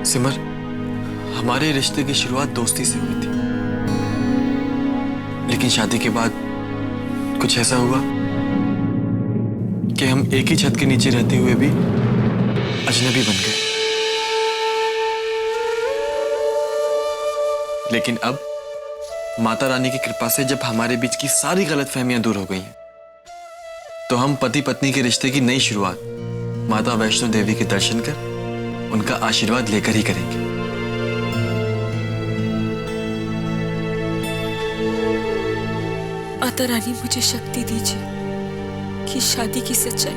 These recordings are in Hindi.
सिमर, हमारे रिश्ते की शुरुआत दोस्ती से हुई थी, लेकिन शादी के बाद कुछ ऐसा हुआ कि हम एक ही छत के नीचे रहते हुए भी अजनबी बन गए। लेकिन अब माता रानी की कृपा से जब हमारे बीच की सारी गलतफहमियां दूर हो गई हैं, तो हम पति पत्नी के रिश्ते की नई शुरुआत माता वैष्णो देवी के दर्शन कर उनका आशीर्वाद लेकर ही करेंगे। माता रानी मुझे शक्ति दीजिए कि शादी की सच्चाई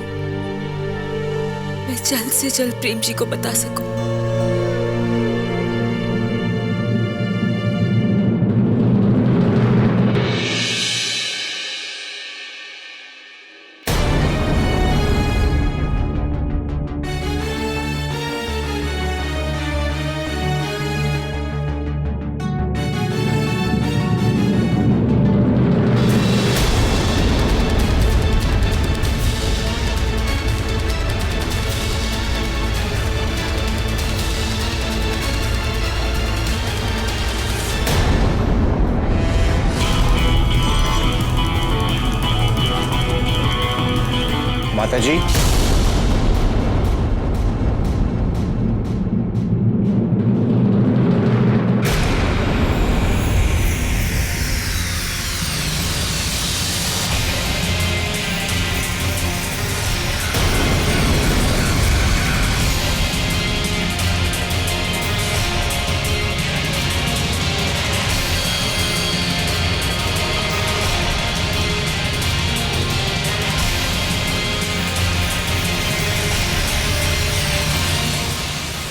मैं जल्द से जल्द प्रेम जी को बता सकूं। माता जी,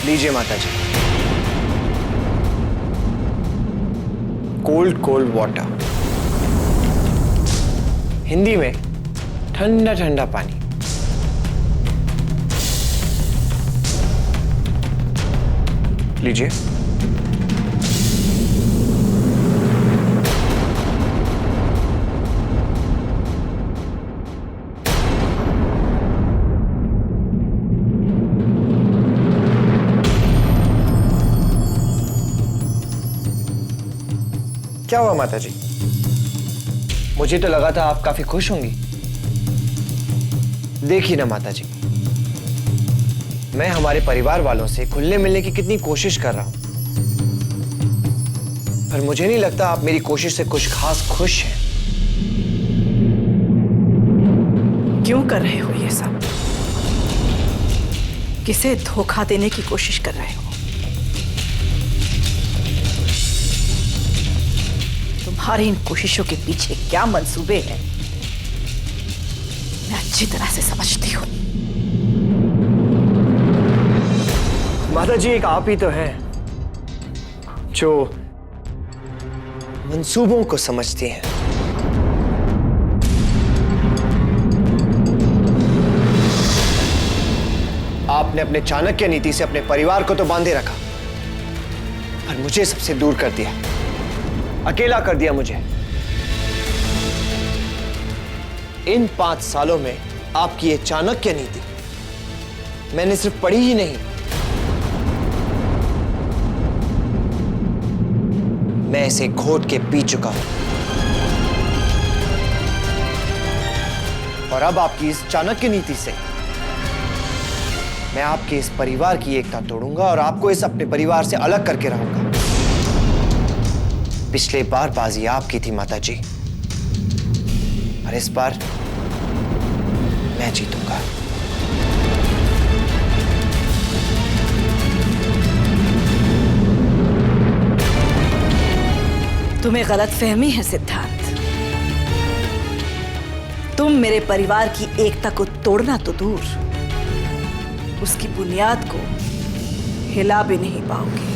लीजिए माता जी, कोल्ड कोल्ड वाटर, हिंदी में ठंडा ठंडा पानी। लीजिए। क्या हुआ माता जी? मुझे तो लगा था आप काफी खुश होंगी। देखिए ना माता जी, मैं हमारे परिवार वालों से खुलने मिलने की कितनी कोशिश कर रहा हूं, पर मुझे नहीं लगता आप मेरी कोशिश से कुछ खास खुश हैं। क्यों कर रहे हो ये सब? किसे धोखा देने की कोशिश कर रहे हो? तुम्हारी इन कोशिशों के पीछे क्या मंसूबे हैं, मैं अच्छी तरह से समझती हूँ। माता जी, एक आप ही तो हैं जो मंसूबों को समझती हैं। आपने अपने चाणक्य नीति से अपने परिवार को तो बांधे रखा, पर मुझे सबसे दूर कर दिया, अकेला कर दिया मुझे। इन 5 सालों में आपकी ये चाणक्य नीति मैंने सिर्फ पढ़ी ही नहीं, मैं इसे घोट के पी चुका हूं। और अब आपकी इस चाणक्य नीति से मैं आपके इस परिवार की एकता तोड़ूंगा और आपको इस अपने परिवार से अलग करके रहूंगा। पिछले बार बाजी आपकी थी माता जी, और इस बार मैं जीतूंगा। तुम्हें गलतफहमी है सिद्धार्थ। तुम मेरे परिवार की एकता को तोड़ना तो दूर, उसकी बुनियाद को हिला भी नहीं पाओगे।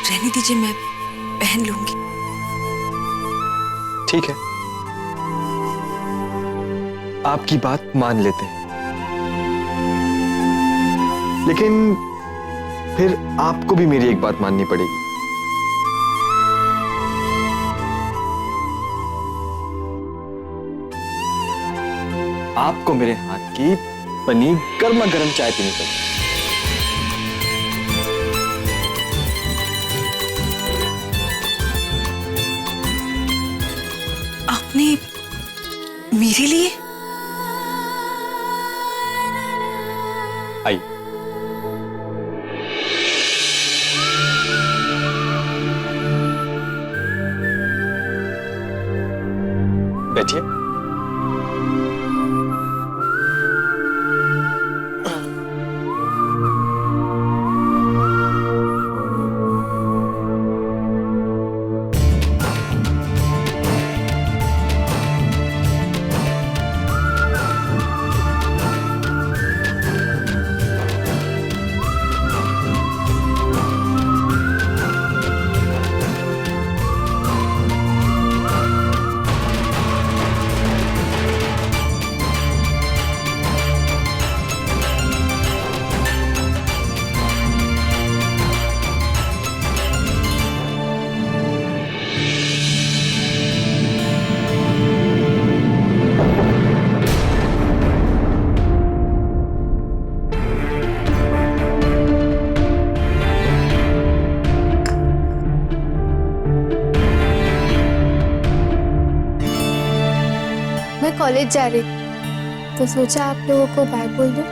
रहने दीजिए, मैं पहन लूंगी। ठीक है, आपकी बात मान लेते हैं, लेकिन फिर आपको भी मेरी एक बात माननी पड़ेगी। आपको मेरे हाथ की बनी गर्मा गर्म चाय पीनी पड़ेगी। आपने मेरे लिए? आई, बैठिए। मैं कॉलेज जा रही थी तो सोचा आप लोगों को बाय बोल दूं।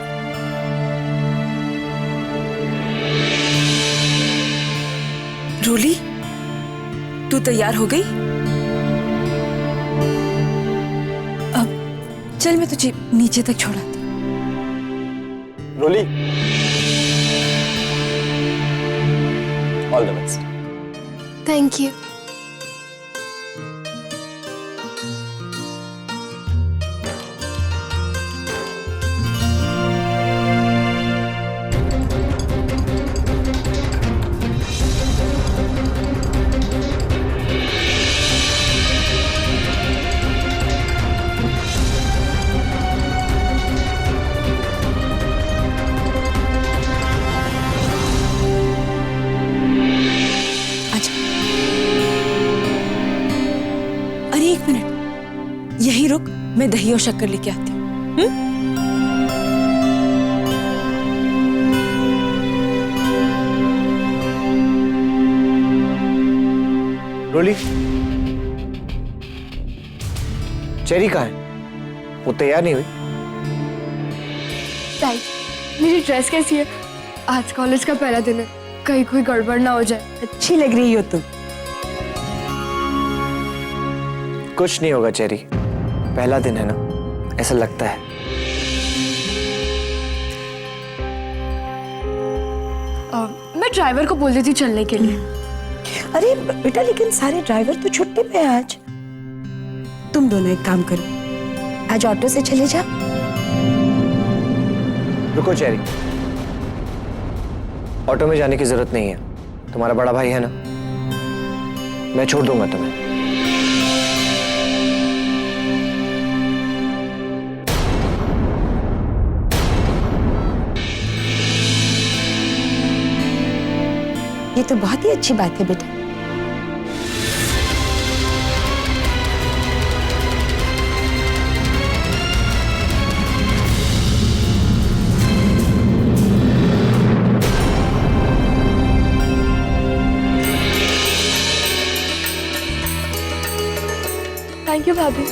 रोली, तू तैयार हो गई? अब चल, मैं तुझे नीचे तक छोड़ाती। Roli, all the best. Thank you. अरे एक मिनट, यही रुक, मैं दही और शक्कर लेके आती हूँ। रोली, चेरी कहाँ है? वो तैयार नहीं हुई? ताई, मेरी ड्रेस कैसी है? आज कॉलेज का पहला दिन है, कहीं कोई गड़बड़ ना हो जाए। अच्छी लग रही हो तुम। कुछ नहीं होगा चेरी, पहला दिन है ना, ऐसा लगता है। मैं ड्राइवर को बोल देती चलने के लिए। अरे बेटा, लेकिन सारे ड्राइवर तो छुट्टी पे हैं आज। तुम दोनों एक काम करो, आज ऑटो से चले जाओ। रुको चेरी, ऑटो में जाने की जरूरत नहीं है, तुम्हारा बड़ा भाई है ना, मैं छोड़ दूंगा तुम्हें। ये तो बहुत ही अच्छी बात है बेटा। थैंक यू भाभी।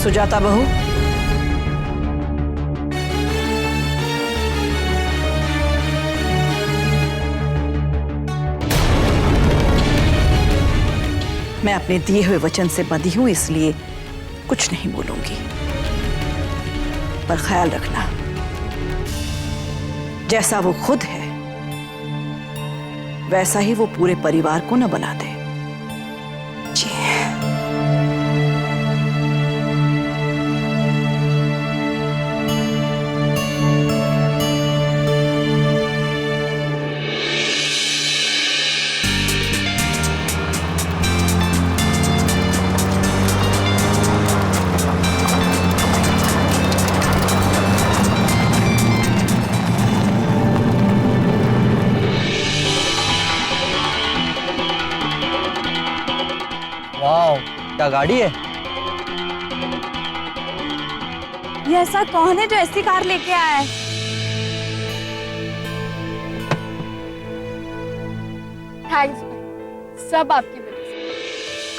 सुजाता बहू, मैं अपने दिए हुए वचन से बंधी हूं, इसलिए कुछ नहीं बोलूंगी। पर ख्याल रखना, जैसा वो खुद है वैसा ही वो पूरे परिवार को न बना दे। जी। वाह, क्या गाड़ी है। ये ऐसा कौन है जो ऐसी कार लेके आया है? थैंक्स, सब आपकी वजह से।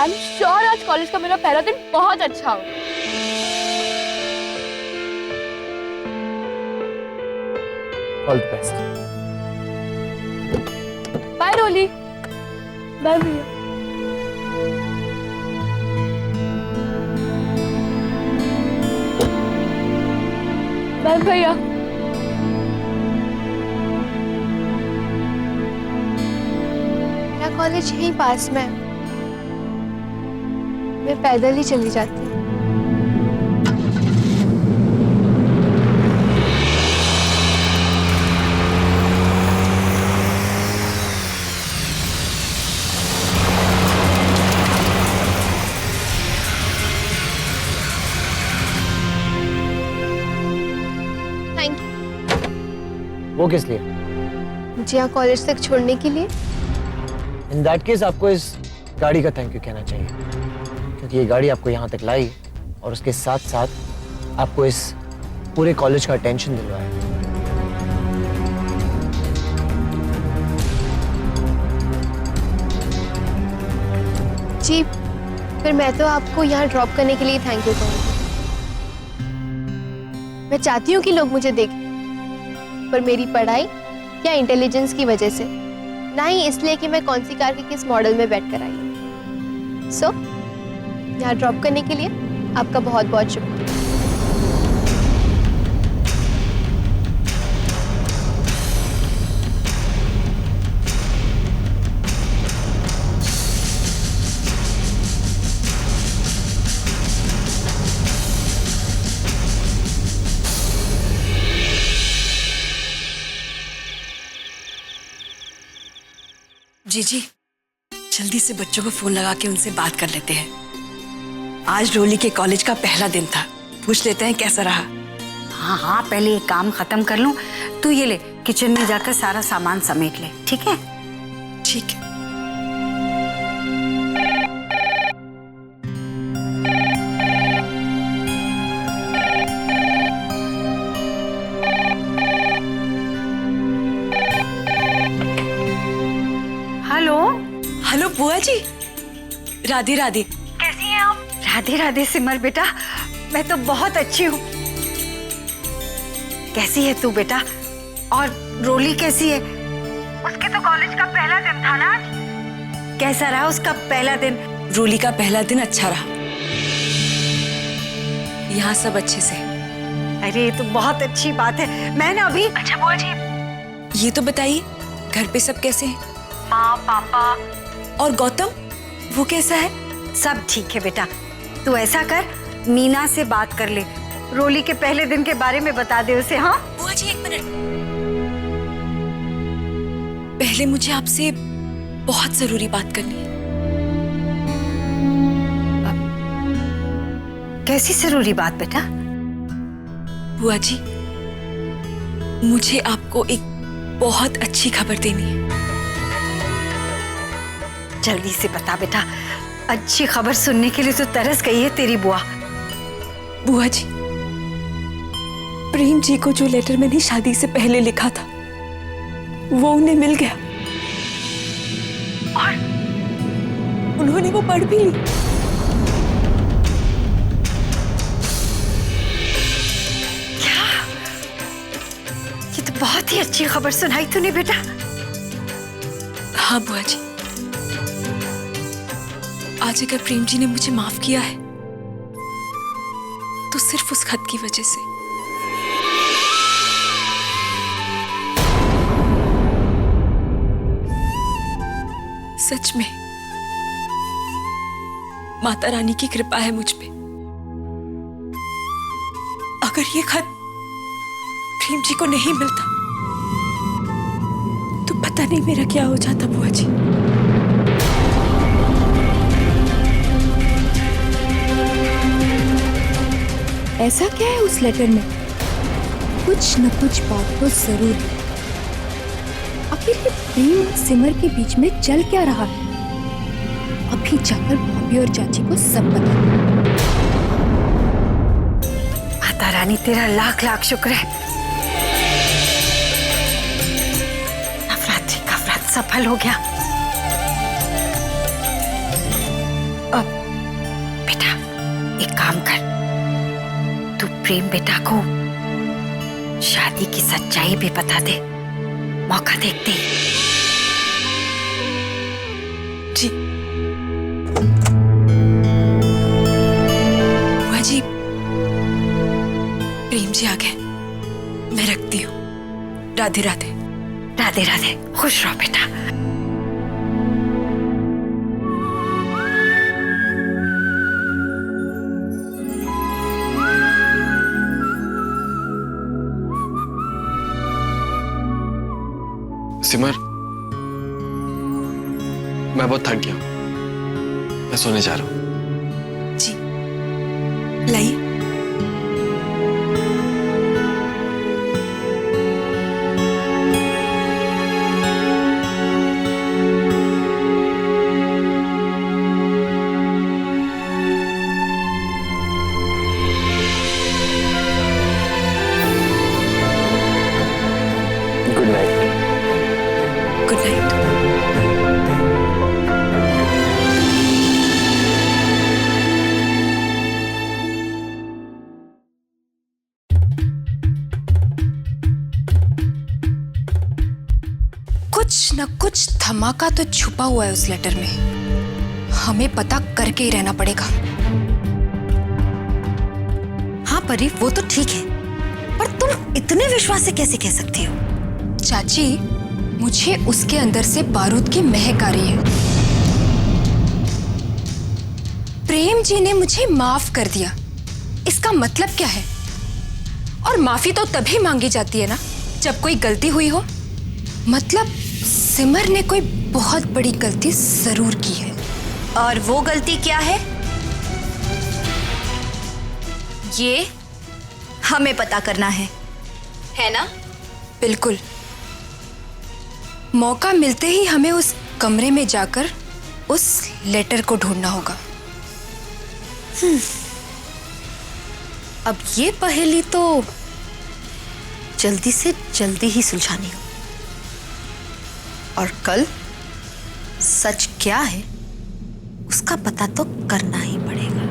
आई एम श्योर आज कॉलेज का मेरा पहला दिन बहुत अच्छा होगा। All the best. Bye Roli. Bye भैया। बाय भैया। मेरा कॉलेज यहीं पास में है, मैं पैदल ही चली जाती हूँ। Thank you. वो किस लिए? मुझे यहाँ कॉलेज तक छोड़ने के लिए। इन दैट केस आपको इस गाड़ी का थैंक यू कहना चाहिए, क्योंकि ये गाड़ी आपको यहाँ तक लाई और उसके साथ साथ आपको इस पूरे कॉलेज का अटेंशन दिलवाया। जी, फिर मैं तो आपको यहाँ ड्रॉप करने के लिए थैंक यू कहूँगी। मैं चाहती हूँ कि लोग मुझे देखें, पर मेरी पढ़ाई या इंटेलिजेंस की वजह से, ना ही इसलिए कि मैं कौन सी कार के किस मॉडल में बैठ कर आई हूँ। सो यहाँ ड्रॉप करने के लिए आपका बहुत बहुत शुक्रिया। जी, जल्दी से बच्चों को फोन लगा के उनसे बात कर लेते हैं। आज रोली के कॉलेज का पहला दिन था, पूछ लेते हैं कैसा रहा। हाँ हाँ, पहले ये काम खत्म कर लूं। तू ये ले, किचन में जाकर सारा सामान समेट ले, ठीक है? ठीक है। हेलो। हेलो बुआ जी, राधे राधे। कैसी हैं आप? राधे राधे सिमर बेटा, मैं तो बहुत अच्छी हूँ। कैसी है तू बेटा? और रोली कैसी है? उसके तो कॉलेज का पहला दिन था ना आज। कैसा रहा उसका पहला दिन? रोली का पहला दिन अच्छा रहा, यहाँ सब अच्छे से। अरे ये तो बहुत अच्छी बात है। मैं ना अभी। अच्छा बुआ जी, ये तो बताइए घर पे सब कैसे हैं? माँ पापा और गौतम, वो कैसा है? सब ठीक है बेटा। तू ऐसा कर, मीना से बात कर ले, रोली के पहले दिन के बारे में बता दे उसे। हाँ बुआ जी एक मिनट, पहले मुझे आपसे बहुत जरूरी बात करनी है। कैसी जरूरी बात बेटा? बुआ जी, मुझे आपको एक बहुत अच्छी खबर देनी है। जल्दी से बता बेटा, अच्छी खबर सुनने के लिए तो तरस गई है तेरी बुआ। बुआ जी, प्रेम जी को जो लेटर मैंने शादी से पहले लिखा था वो उन्हें मिल गया और उन्होंने वो पढ़ भी ली। बहुत ही अच्छी खबर सुनाई तूने बेटा। हाँ बुआ जी, आज अगर प्रेम जी ने मुझे माफ किया है तो सिर्फ उस खत की वजह से। सच में माता रानी की कृपा है मुझ पे। अगर ये खत प्रेम जी को नहीं मिलता तो पता नहीं मेरा क्या हो जाता बुआ जी। ऐसा क्या है उस लेटर में? कुछ न कुछ बात तो जरूर है। आखिर ये प्रेम और सिमर के बीच में चल क्या रहा है? अभी जाकर भाभी और चाची को सब बता दो। माता रानी तेरा लाख लाख शुक्र है, नवरात्रि का व्रत सफल हो गया। अब बेटा एक काम कर, तू प्रेम बेटा को शादी की सच्चाई भी बता दे, मौका देखते ही। जी बुआ जी, प्रेम जी आ गए, मैं रखती हूँ। राधे राधे। राधे राधे, खुश रहो बेटा। सिमर, मैं बहुत थक गया हूं, मैं सोने जा रहा हूं। जी लाइए। Good night. Good night. कुछ न कुछ धमाका तो छुपा हुआ है उस लेटर में। हमें पता करके ही रहना पड़ेगा। हाँ परी, वो तो ठीक है, पर तुम इतने विश्वास से कैसे कह सकती हो? चाची, मुझे उसके अंदर से बारूद की महक आ रही है। प्रेम जी ने मुझे माफ कर दिया, इसका मतलब क्या है? और माफी तो तभी मांगी जाती है ना जब कोई गलती हुई हो। मतलब सिमर ने कोई बहुत बड़ी गलती जरूर की है। और वो गलती क्या है, ये हमें पता करना है ना? बिल्कुल। मौका मिलते ही हमें उस कमरे में जाकर उस लेटर को ढूंढना होगा। अब ये पहेली तो जल्दी से जल्दी ही सुलझानी हो, और कल सच क्या है उसका पता तो करना ही पड़ेगा।